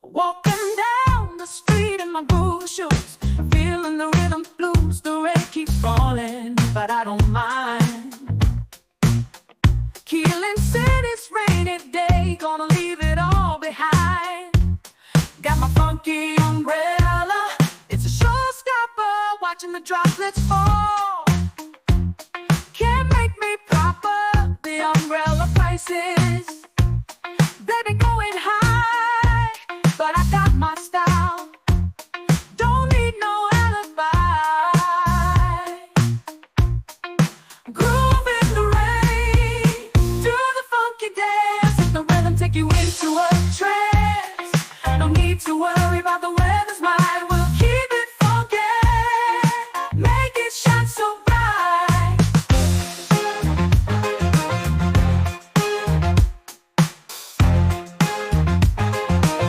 Walking down the street in my blue shoes, feeling the rhythm blues. The rain keeps falling, but I don't mind. Keeling City's rainy day, gonna leave it all behind. Got my funky umbrella, it's a showstopper, watching the droplets fall. Can't make me proper, the umbrella prices, they've been going high, but I got my style, don't need no alibi. Groove in the rain, do the funky dance, let the rhythm take you into a trance. No need to worry about the weather's mild.